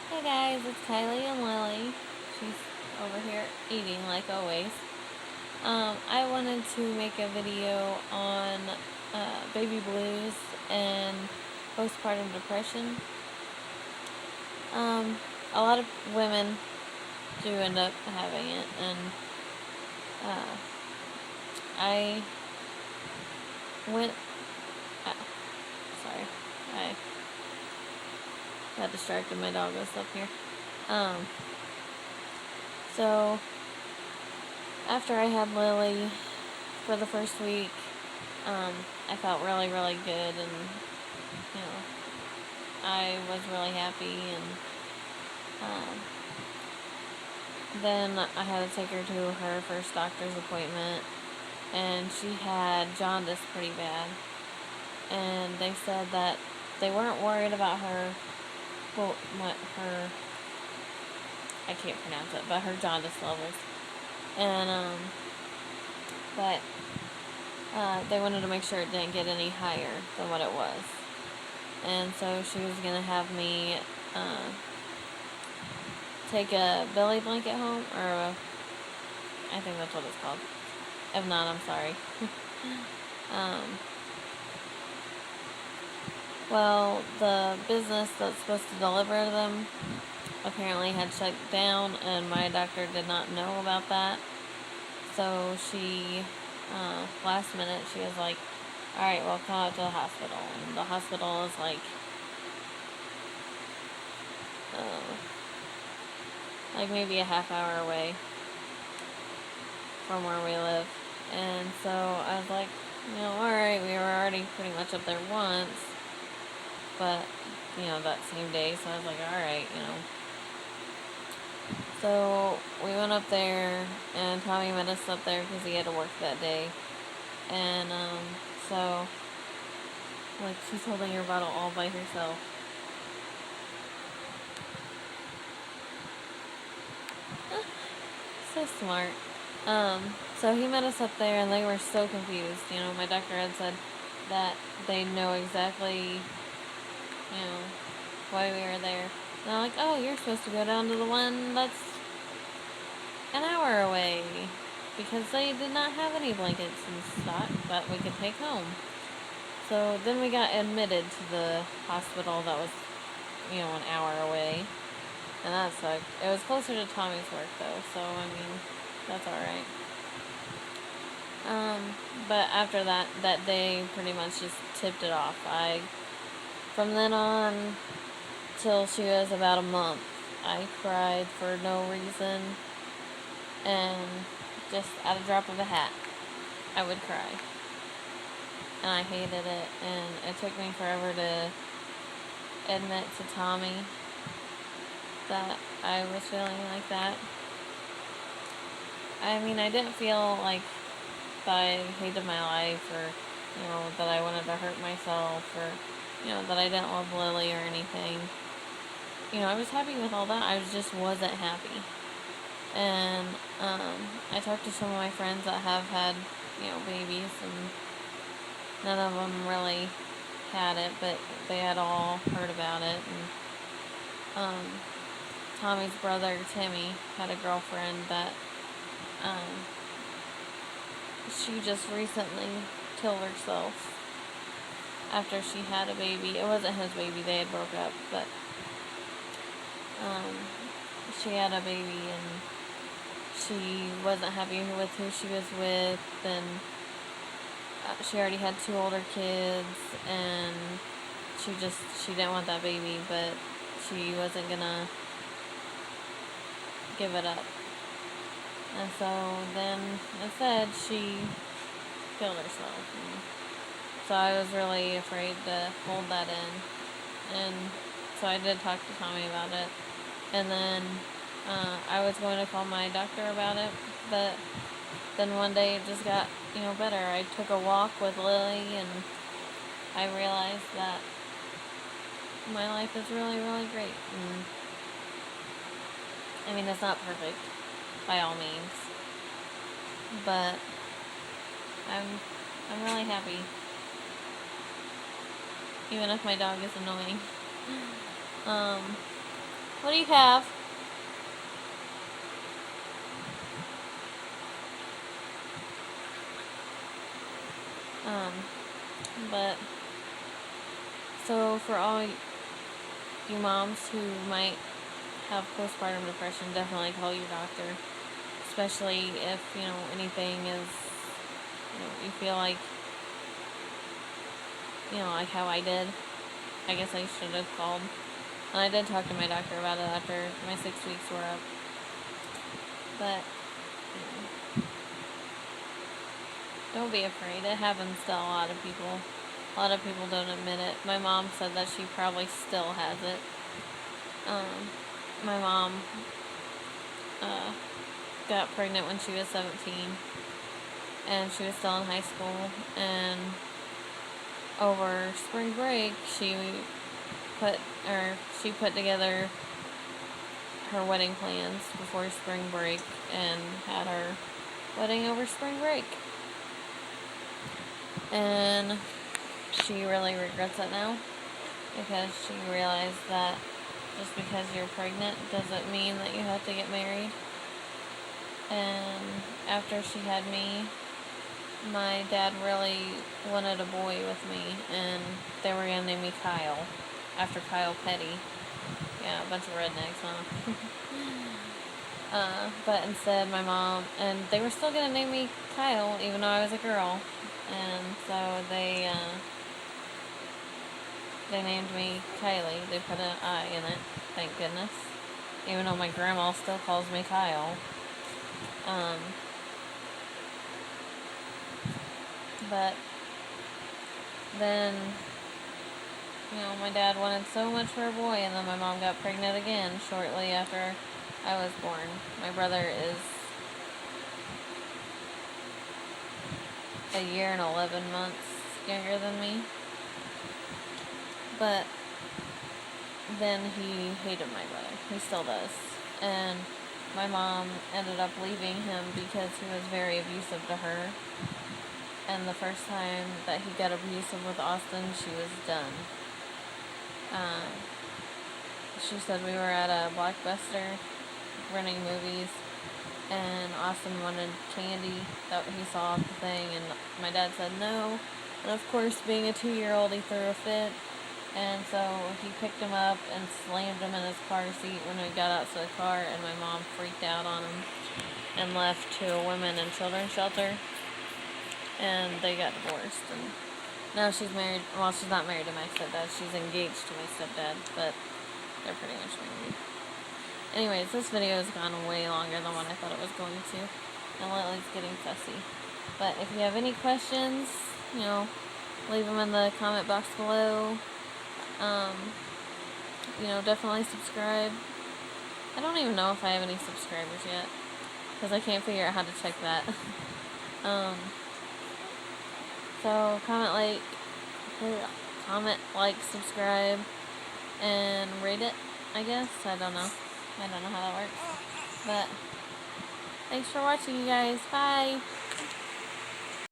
Hey guys, it's Kylie and Lily. She's over here eating like always. I wanted to make a video on baby blues and postpartum depression. Um, a lot of women do end up having it, and uh, I went. Uh, sorry, I got distracted. My dog was up here. Um, so after I had Lily for the first week, I felt really, really good, and I was really happy. And then I had to take her to her first doctor's appointment, and she had jaundice pretty bad. And they said that they weren't worried about her, well, her, I can't pronounce it, but her jaundice levels. And, but they wanted to make sure it didn't get any higher than what it was. And so she was going to have me take a belly blanket home, or I think that's what it's called. If not, I'm sorry. Well, the business that's supposed to deliver them apparently had shut down, and my doctor did not know about that. So she, last minute, she was like, alright, well, come out to the hospital. And the hospital is like maybe a half hour away from where we live. And so I was like, alright, we were already pretty much up there once, but, that same day, so I was like, alright. So we went up there, and Tommy met us up there because he had to work that day. And, so, like, she's holding her bottle all by herself. So smart. So he met us up there, and they were so confused. My doctor had said that they know exactly, why we were there. And they're like, oh, you're supposed to go down to the one that's an hour away, because they did not have any blankets in stock that we could take home. So then we got admitted to the hospital that was, an hour away. And that sucked. It was closer to Tommy's work, though, so, that's alright. But after that day pretty much just tipped it off. From then on till she was about a month, I cried for no reason, and just at a drop of a hat, I would cry. And I hated it, and it took me forever to admit to Tommy that I was feeling like that. I didn't feel like that I hated my life, or, that I wanted to hurt myself, or, that I didn't love Lily or anything. I was happy with all that. I just wasn't happy. And I talked to some of my friends that have had, babies, and none of them really had it, but they had all heard about it. And Tommy's brother, Timmy, had a girlfriend that she just recently killed herself after she had a baby. It wasn't his baby, they had broke up, but she had a baby, and she wasn't happy with who she was with, and she already had 2 older kids, and she didn't want that baby, but she wasn't gonna give it up. And so then instead she killed herself. And so I was really afraid to hold that in. And so I did talk to Tommy about it. And then I was going to call my doctor about it, but then one day it just got, better. I took a walk with Lily, and I realized that my life is really, really great. And it's not perfect by all means, but I'm really happy, even if my dog is annoying. What do you have? But, so for all you moms who might have postpartum depression, definitely call your doctor. Especially if, anything is, you feel like, like how I did. I guess I should have called. And I did talk to my doctor about it after my 6 weeks were up. But, don't be afraid. It happens to a lot of people. A lot of people don't admit it. My mom said that she probably still has it. My mom got pregnant when she was 17. And she was still in high school. And over spring break, she put together her wedding plans before spring break and had her wedding over spring break. And she really regrets it now because she realized that just because you're pregnant doesn't mean that you have to get married. And after she had me, my dad really wanted a boy with me, and they were going to name me Kyle, after Kyle Petty. Yeah, a bunch of rednecks, huh? But instead my mom, and they were still going to name me Kyle, even though I was a girl. And so they named me Kylie. They put an I in it, thank goodness. Even though my grandma still calls me Kyle. But then, my dad wanted so much for a boy, and then my mom got pregnant again shortly after I was born. My brother is a year and 11 months younger than me. But then he hated my brother. He still does. And my mom ended up leaving him because he was very abusive to her. And the first time that he got abusive with Austin, she was done. She said we were at a Blockbuster renting movies, and Austin wanted candy that he saw off the thing, and my dad said no. And of course, being a 2-year-old, he threw a fit. And so he picked him up and slammed him in his car seat when we got out to the car, and my mom freaked out on him and left to a women and children's shelter. And they got divorced, and now she's married. Well, she's not married to my stepdad. She's engaged to my stepdad, but they're pretty much married. Anyways, this video has gone way longer than what I thought it was going to, and Lily's getting fussy. But if you have any questions, leave them in the comment box below. Definitely subscribe. I don't even know if I have any subscribers yet, because I can't figure out how to check that. So comment, subscribe, and rate it, I guess. I don't know how that works. But thanks for watching, you guys. Bye.